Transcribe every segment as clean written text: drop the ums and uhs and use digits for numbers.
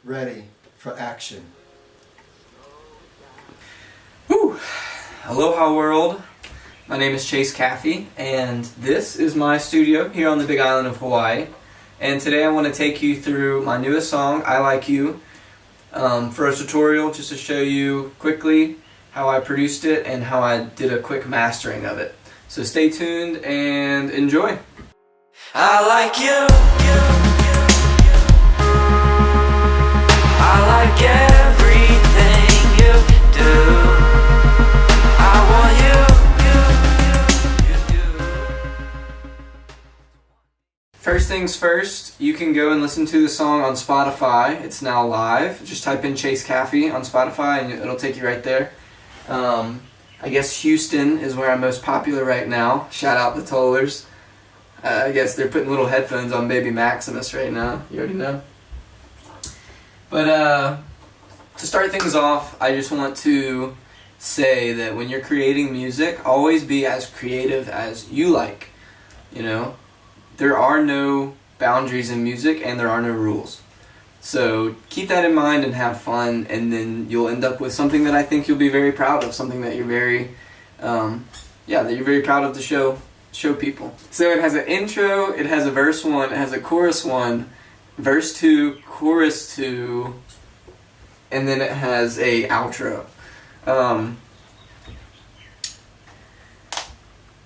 ready for action. Woo! Aloha world. My name is Caffey, and this is my studio here on the Big Island of Hawaii. And today I want to take you through my newest song, I Like You, for a tutorial just to show you quickly how I produced it and how I did a quick mastering of it. So stay tuned and enjoy. I like you. I like everything you do. I want you. First things first, you can go and listen to the song on Spotify. It's now live. Just type in Caffey on Spotify and it'll take you right there. I guess Houston is where I'm most popular right now. Shout out the Tollers. I guess they're putting little headphones on Baby Maximus right now. You already know. But to start things off, I just want to say that when you're creating music, always be as creative as you like. You know, there are no boundaries in music and there are no rules. So keep that in mind and have fun, and then you'll end up with something that I think you'll be very proud of, something that you're very, that you're very proud of to show people. So it has an intro, it has a verse 1, it has a chorus 1, verse 2, chorus 2, and then it has a outro.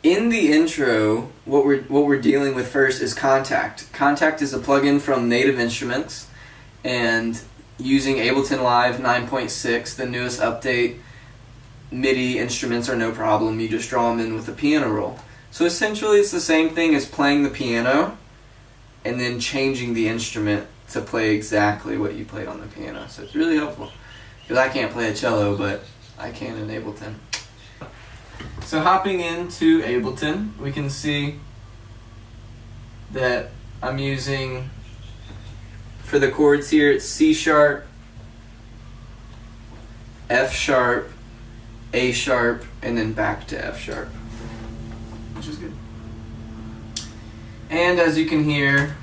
In the intro, what we're dealing with first is Contact. Contact is a plugin from Native Instruments, and using Ableton Live 9.6, the newest update, MIDI instruments are no problem. You just draw them in with a piano roll. So essentially it's the same thing as playing the piano and then changing the instrument to play exactly what you played on the piano. So it's really helpful. Because I can't play a cello, but I can in Ableton. So hopping into Ableton, we can see that I'm using, for the chords here, it's C sharp, F sharp, A sharp, and then back to F sharp, which is good. And as you can hear,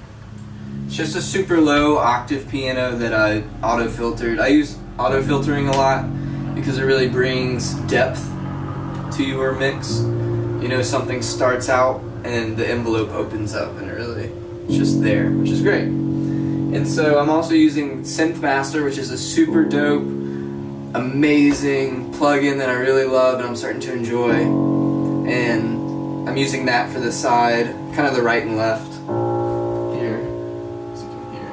it's just a super low octave piano that I auto-filtered. I use auto-filtering a lot because it really brings depth to your mix. You know, something starts out and the envelope opens up and it's just there, which is great. And so I'm also using Synth Master, which is a super dope, amazing plugin that I really love and I'm starting to enjoy. And I'm using that for the side, kind of the right and left here, as you can hear.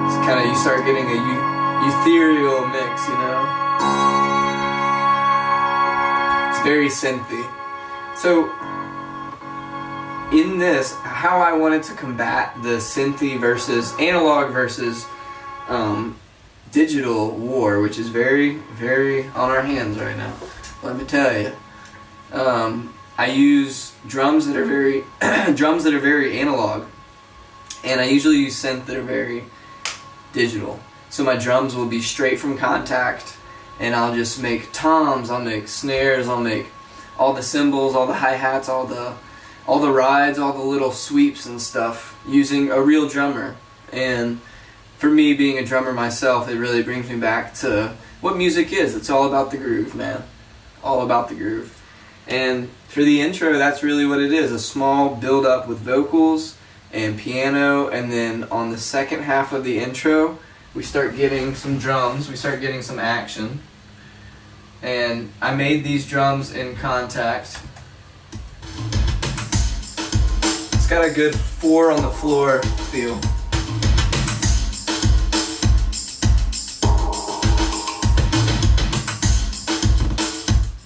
It's kind of, you start getting a ethereal mix, you know? It's very synthy. So in this, how I wanted to combat the synthy versus analog versus digital war, which is very, very on our hands right now, let me tell you. I use drums that are very analog, and I usually use synth that are very digital. So my drums will be straight from Contact, and I'll just make toms, I'll make snares, I'll make all the cymbals, all the hi-hats, all the rides, all the little sweeps and stuff using a real drummer. And for me, being a drummer myself, it really brings me back to what music is. It's all about the groove, man. All about the groove. And for the intro, that's really what it is. A small build-up with vocals and piano, and then on the second half of the intro, we start getting some drums, we start getting some action. And I made these drums in Contact. It's got a good 4 on the floor feel.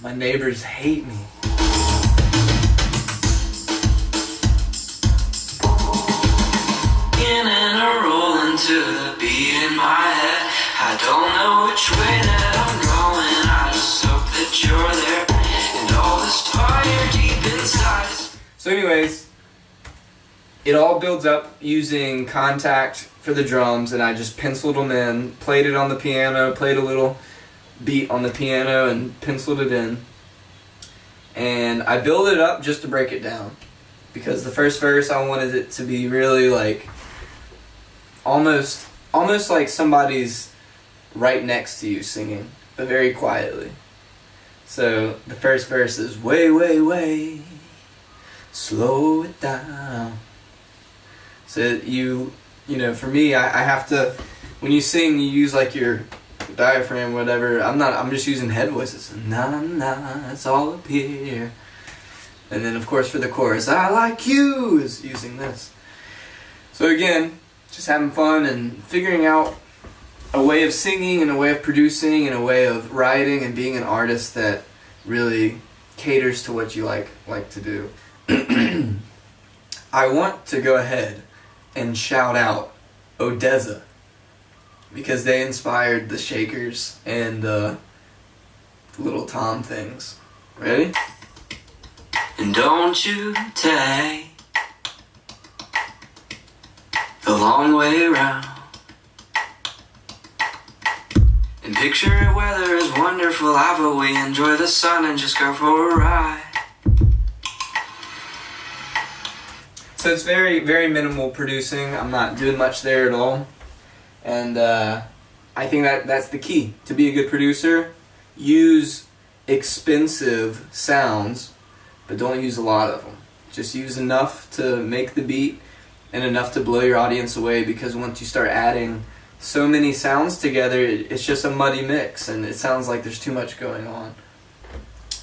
My neighbors hate me. In and a rolling to the beat in my head. I don't know which way that I'm going. I just hope that you're there. And all this fire deep inside. So anyways, it all builds up using Contact for the drums, and I just penciled them in, played it on the piano, played a little beat on the piano and penciled it in. And I build it up just to break it down, because the first verse I wanted it to be really like almost like somebody's right next to you singing, but very quietly. So the first verse is way, way, way, slow it down. So you know, for me, I have to, when you sing, you use like your diaphragm, whatever. I'm just using head voices. Na na, it's all up here. And then of course for the chorus, I like you, is using this. So again, just having fun and figuring out a way of singing and a way of producing and a way of writing and being an artist that really caters to what you like to do. I want to go ahead and shout out Odessa, because they inspired the Shakers and the Little Tom things. Ready? And don't you take the long way around, and picture weather is wonderful, how about we enjoy the sun and just go for a ride. So it's very, very minimal producing. I'm not doing much there at all. And I think that's the key. To be a good producer, use expensive sounds, but don't use a lot of them. Just use enough to make the beat and enough to blow your audience away, because once you start adding so many sounds together, it's just a muddy mix and it sounds like there's too much going on.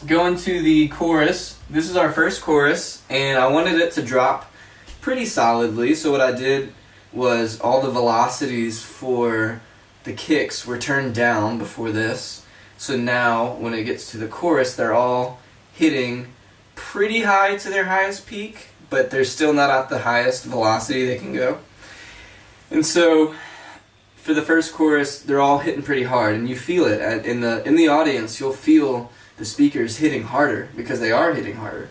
Going to the chorus. This is our first chorus, and I wanted it to drop pretty solidly, so what I did was all the velocities for the kicks were turned down before this, so now when it gets to the chorus they're all hitting pretty high to their highest peak, but they're still not at the highest velocity they can go. And so for the first chorus they're all hitting pretty hard, and you feel it in the audience. You'll feel the speakers hitting harder because they are hitting harder.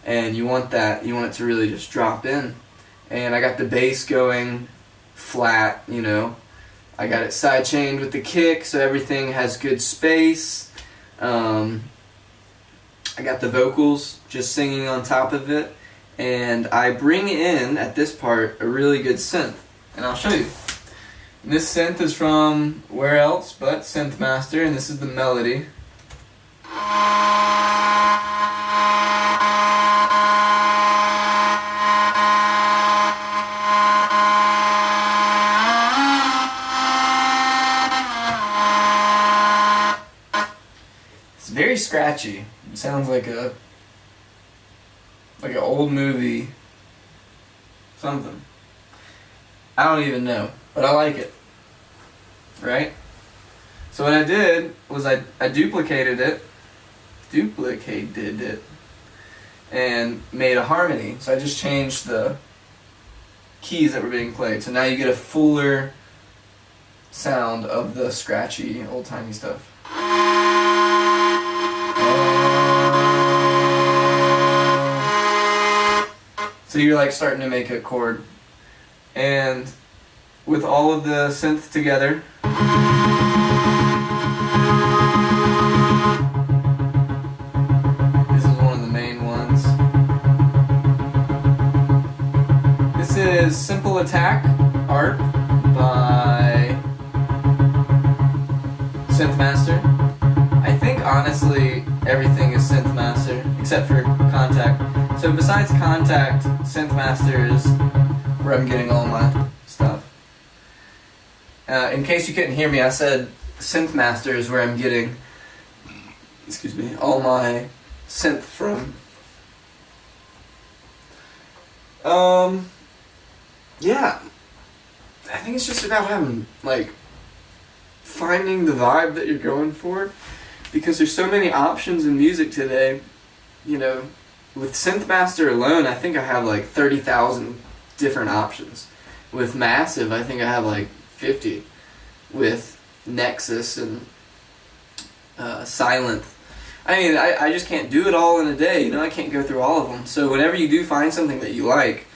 And you want it to really just drop in. And I got the bass going flat, you know. I got it sidechained with the kick, so everything has good space. I got the vocals just singing on top of it. And I bring in, at this part, a really good synth. And I'll show you. And this synth is from where else but Synth Master, and this is the melody. Very scratchy. It sounds like an old movie something. I don't even know, but I like it. Right? So what I did was I duplicated it, and made a harmony. So I just changed the keys that were being played. So now you get a fuller sound of the scratchy, old-timey stuff. So you're like starting to make a chord. And with all of the synth together, this is one of the main ones. This is Simple Attack Art by Synth Master. I think honestly everything is Synth Master except for Contact. So besides Contact, Synth Master is where I'm getting all my stuff. In case you couldn't hear me, I said Synth Master is where I'm getting, all my synth from. Yeah, I think it's just about finding the vibe that you're going for, because there's so many options in music today. You know, with Synth Master alone, I think I have 30,000 different options. With Massive, I think I have 50. With Nexus and Silent. I mean, I just can't do it all in a day. You know, I can't go through all of them. So whenever you do find something that you like,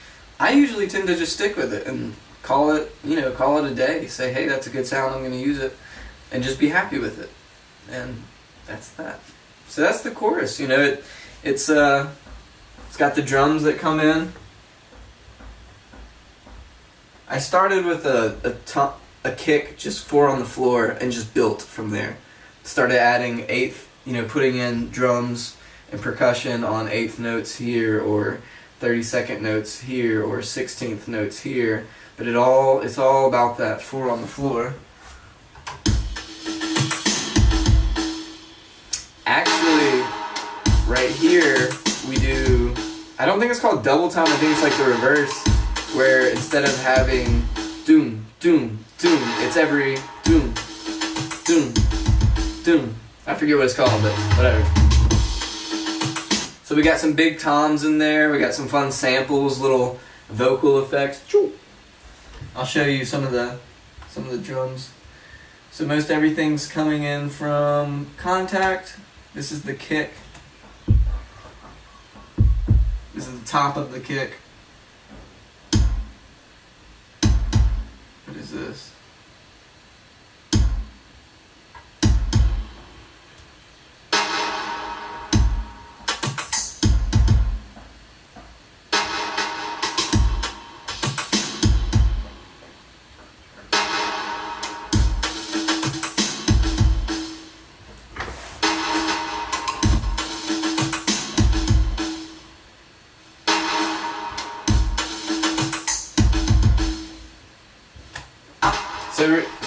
I usually tend to just stick with it and call it a day. Say, hey, that's a good sound, I'm going to use it. And just be happy with it. And that's that. So that's the chorus. You know, it's got the drums that come in. I started with a kick, just 4 on the floor, and just built from there. Started adding eighth, putting in drums and percussion on 8th notes here, or 32nd notes here, or 16th notes here. But it's all about that 4 on the floor. Actually, right here we do, I don't think it's called double time, I think it's like the reverse, where instead of having doom, doom, doom, it's every doom, doom, doom. I forget what it's called, but whatever. So we got some big toms in there, we got some fun samples, little vocal effects. I'll show you some of the drums. So most everything's coming in from contact. This is the kick. This is the top of the kick. What is this?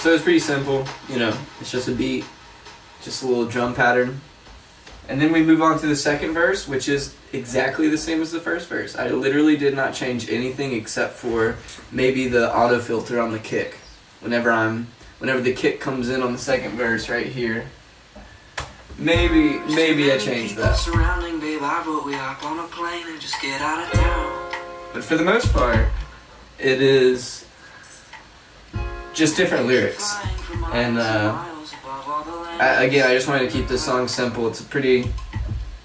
So it's pretty simple, it's just a beat, just a little drum pattern. And then we move on to the second verse, which is exactly the same as the first verse. I literally did not change anything except for maybe the auto filter on the kick. Whenever the kick comes in on the second verse right here, maybe I changed that. But for the most part, it is just different lyrics. And I just wanted to keep this song simple. It's a pretty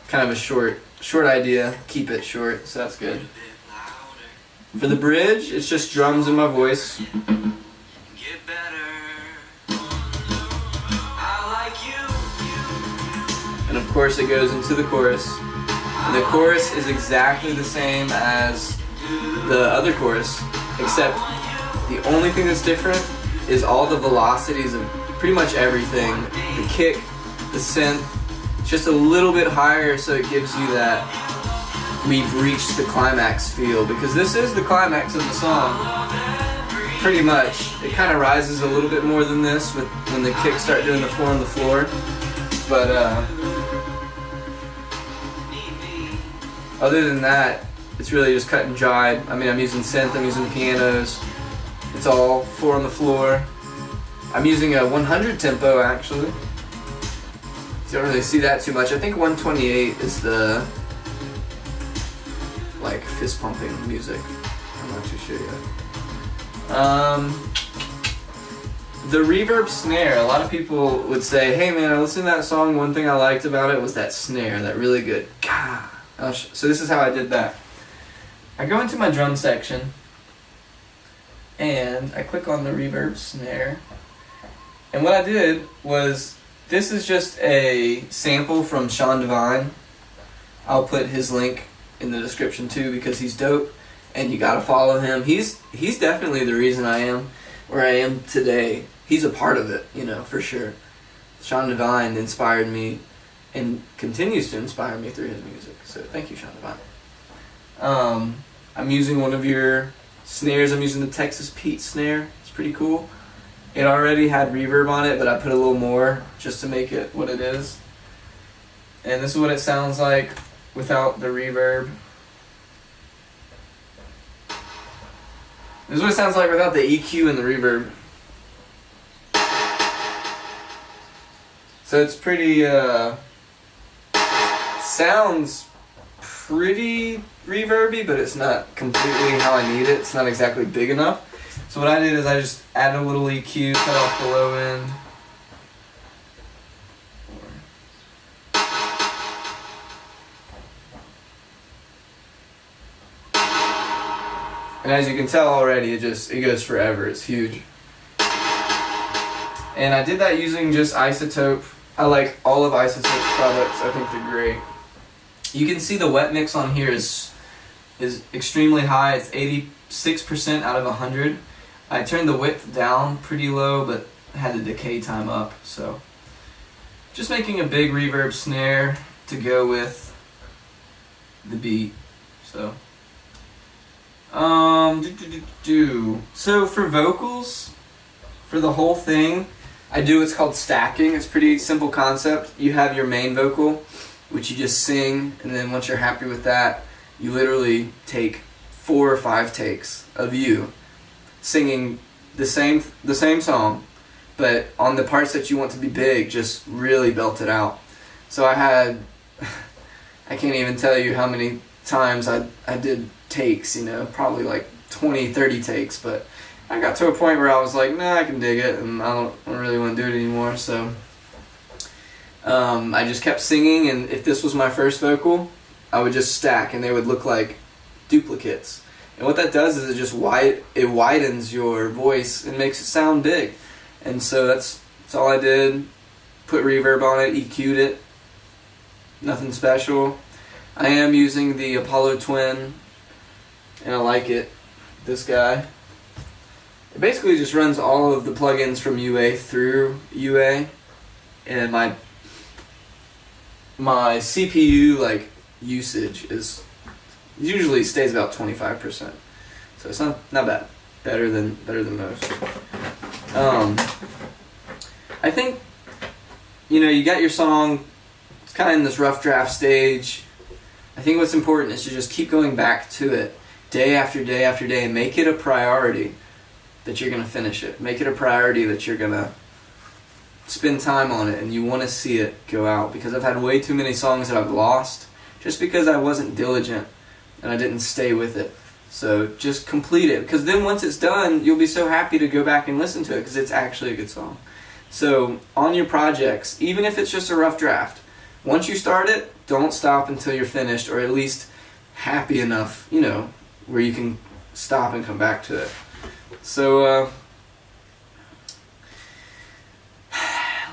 kind of a short idea. Keep it short, so that's good. For the bridge, it's just drums and my voice. And of course it goes into the chorus. And the chorus is exactly the same as the other chorus, except the only thing that's different is all the velocities of pretty much everything. The kick, the synth, just a little bit higher, so it gives you that we've reached the climax feel, because this is the climax of the song. Pretty much. It kind of rises a little bit more than this when the kicks start doing the 4 on the floor. But other than that, it's really just cut and dried. I mean, I'm using synth, I'm using pianos. It's all 4 on the floor. I'm using a 100 tempo actually. You don't really see that too much. I think 128 is the fist pumping music. I'm not too sure yet. The Reverb Snare. A lot of people would say, "Hey man, I listened to that song. One thing I liked about it was that snare, that really good." So this is how I did that. I go into my drum section, and I click on the Reverb Snare. And what I did was, this is just a sample from Sean Devine. I'll put his link in the description too, because he's dope, and you gotta follow him. He's definitely the reason I am where I am today. He's a part of it, for sure. Sean Devine inspired me and continues to inspire me through his music. So thank you, Sean Devine. I'm using one of your snares. I'm using the Texas Pete snare. It's pretty cool. It already had reverb on it, but I put a little more just to make it what it is. And this is what it sounds like without the reverb. This is what it sounds like without the EQ and the reverb. So it's pretty, sounds pretty reverby, but it's not completely how I need it. It's not exactly big enough. So what I did is I just added a little EQ, cut off the low end. And as you can tell already, it goes forever. It's huge. And I did that using just Isotope. I like all of Isotope's products. I think they're great. You can see the wet mix on here is extremely high. It's 86% out of 100. I turned the width down pretty low, but had the decay time up, so just making a big reverb snare to go with the beat. So so for vocals, for the whole thing, I do what's called stacking. It's a pretty simple concept. You have your main vocal, which you just sing, and then once you're happy with that, you literally take 4 or 5 takes of you singing the same song, but on the parts that you want to be big, just really belt it out. So I had, I can't even tell you how many times I did takes, probably like 20, 30 takes, but I got to a point where I was like, nah, I can dig it, and I don't really want to do it anymore, so I just kept singing, and if this was my first vocal, I would just stack, and they would look like duplicates. And what that does is it widens your voice and makes it sound big. And so that's all I did. Put reverb on it, EQ'd it. Nothing special. I am using the Apollo Twin, and I like it. This guy. It basically just runs all of the plugins from UA through UA, and my CPU usage usually stays about 25%, so it's not bad. Better than most. I think you got your song. It's kind of in this rough draft stage. I think what's important is to just keep going back to it day after day after day, and make it a priority that you're gonna finish it. Make it a priority that you're gonna spend time on it, and you want to see it go out. Because I've had way too many songs that I've lost just because I wasn't diligent and I didn't stay with it. So just complete it, because then once it's done, you'll be so happy to go back and listen to it, because it's actually a good song. So on your projects, even if it's just a rough draft, once you start it, don't stop until you're finished, or at least happy enough, where you can stop and come back to it. So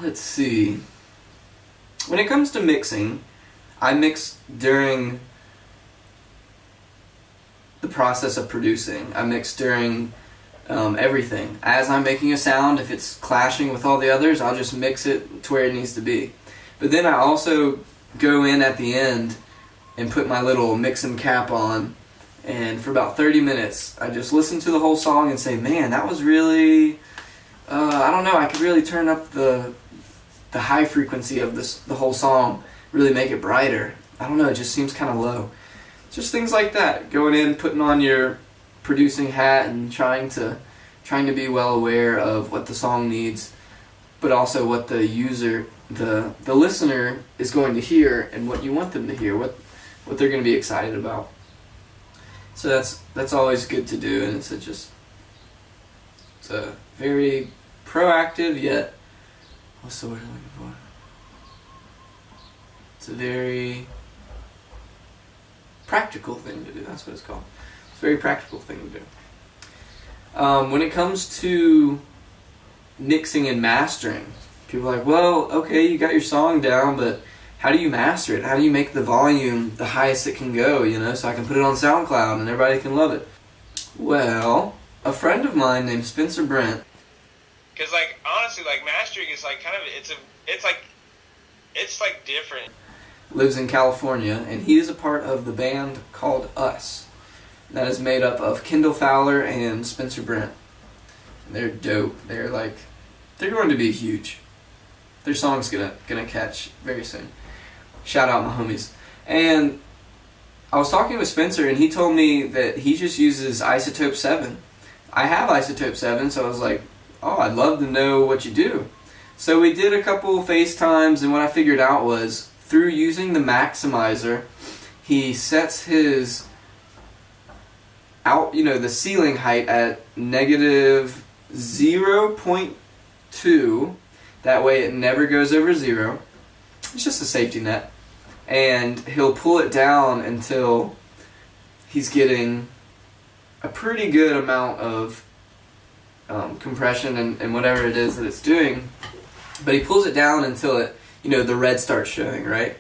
let's see. When it comes to mixing, I mix during the process of producing. I mix during everything. As I'm making a sound, if it's clashing with all the others, I'll just mix it to where it needs to be. But then I also go in at the end and put my little mixing cap on, and for about 30 minutes I just listen to the whole song and say, man, that was really I don't know, I could really turn up the high frequency of the whole song, really make it brighter. I don't know, it just seems kind of low. Just things like that. Going in, putting on your producing hat, and trying to be well aware of what the song needs, but also what the user, the listener is going to hear, and what you want them to hear, what they're going to be excited about. So that's always good to do, and it's a very proactive, yet what's the word I'm looking for? It's a very practical thing to do. That's what it's called. It's a very practical thing to do. When it comes to mixing and mastering, people are like, well, okay, you got your song down, but how do you master it? How do you make the volume the highest it can go, so I can put it on SoundCloud and everybody can love it? Well, a friend of mine named Spencer Brent. Because, honestly, mastering is, kind of, it's different. Lives in California, and he is a part of the band called Us. That is made up of Kendall Fowler and Spencer Brent. They're dope. They're going to be huge. Their song's gonna catch very soon. Shout out my homies. And I was talking with Spencer, and he told me that he just uses Isotope 7. I have Isotope 7, so I was like, oh, I'd love to know what you do. So we did a couple FaceTimes, and what I figured out was, through using the maximizer, he sets his the ceiling height at negative 0.2. That way it never goes over 0. It's just a safety net. And he'll pull it down until he's getting a pretty good amount of compression and whatever it is that it's doing. But he pulls it down until it, the red starts showing, right?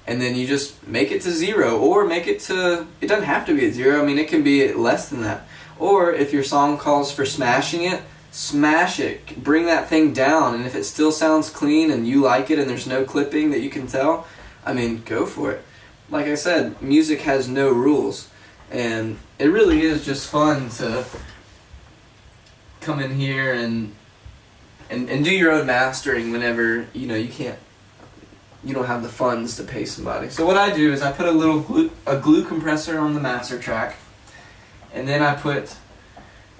And then you just make it to 0, or make it to, it doesn't have to be at 0, it can be less than that. Or if your song calls for smashing it, smash it. Bring that thing down, and if it still sounds clean and you like it and there's no clipping that you can tell, I mean, go for it. Like I said, music has no rules, and it really is just fun to come in here and do your own mastering whenever you don't have the funds to pay somebody. So what I do is I put a glue compressor on the master track, and then I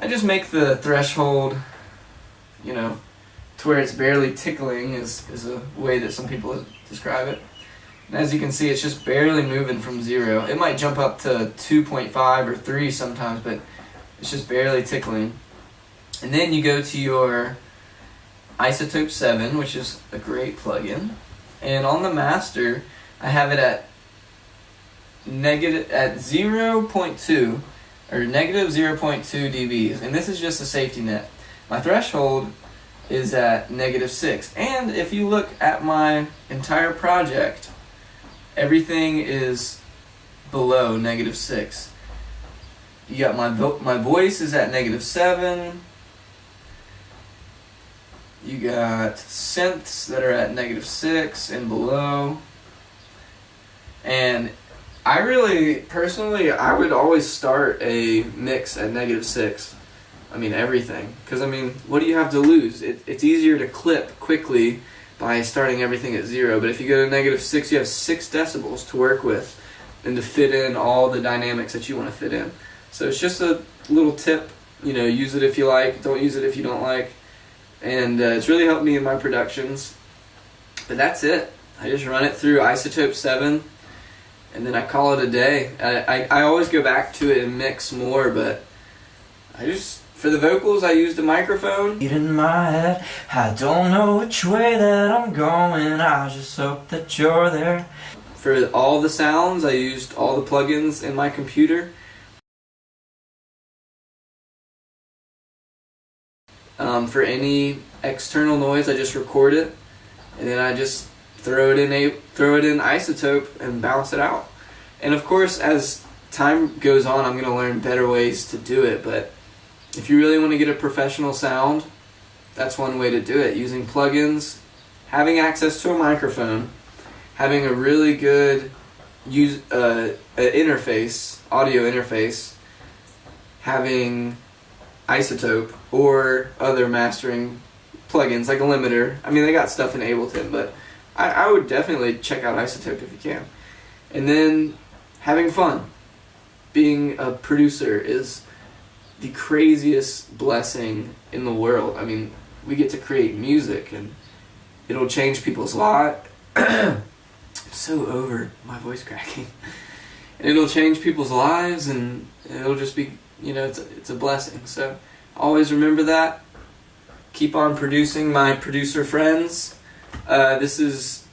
just make the threshold, to where it's barely tickling is a way that some people describe it. And as you can see, it's just barely moving from 0. It might jump up to 2.5 or 3 sometimes, but it's just barely tickling. And then you go to your Isotope 7, which is a great plugin. And on the master, I have it at 0.2 or negative 0.2 dBs, and this is just a safety net. My threshold is at -6, and if you look at my entire project, everything is below -6. You got my voice is at -7. You got synths that are at -6 and below. And I really, personally, I would always start a mix at -6. I mean, everything. Because, I mean, what do you have to lose? It's easier to clip quickly by starting everything at 0. But if you go to -6, you have 6 decibels to work with and to fit in all the dynamics that you want to fit in. So it's just a little tip. Use it if you like. Don't use it if you don't like. And it's really helped me in my productions. But that's it. I just run it through Isotope 7, and then I call it a day. I always go back to it and mix more, but for the vocals, I used a microphone. In my head, I don't know which way that I'm going, I just hope that you're there. For all the sounds, I used all the plugins in my computer. For any external noise, I just record it, and then I just throw it in Isotope and bounce it out. And of course, as time goes on, I'm going to learn better ways to do it. But if you really want to get a professional sound, that's one way to do it. Using plugins, having access to a microphone, having a really good audio interface, having Isotope or other mastering plugins like a limiter. I mean, they got stuff in Ableton, but I would definitely check out Isotope if you can. And then having fun. Being a producer is the craziest blessing in the world. I mean, we get to create music, and it'll change people's lives. I'm so over my voice cracking. And it'll change people's lives, and it'll just be, it's a blessing. So always remember that. Keep on producing, my producer friends. This is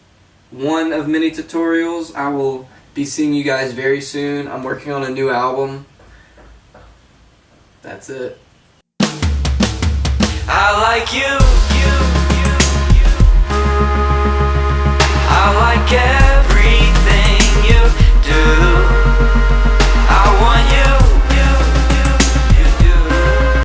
one of many tutorials. I will be seeing you guys very soon. I'm working on a new album. That's it. I like you.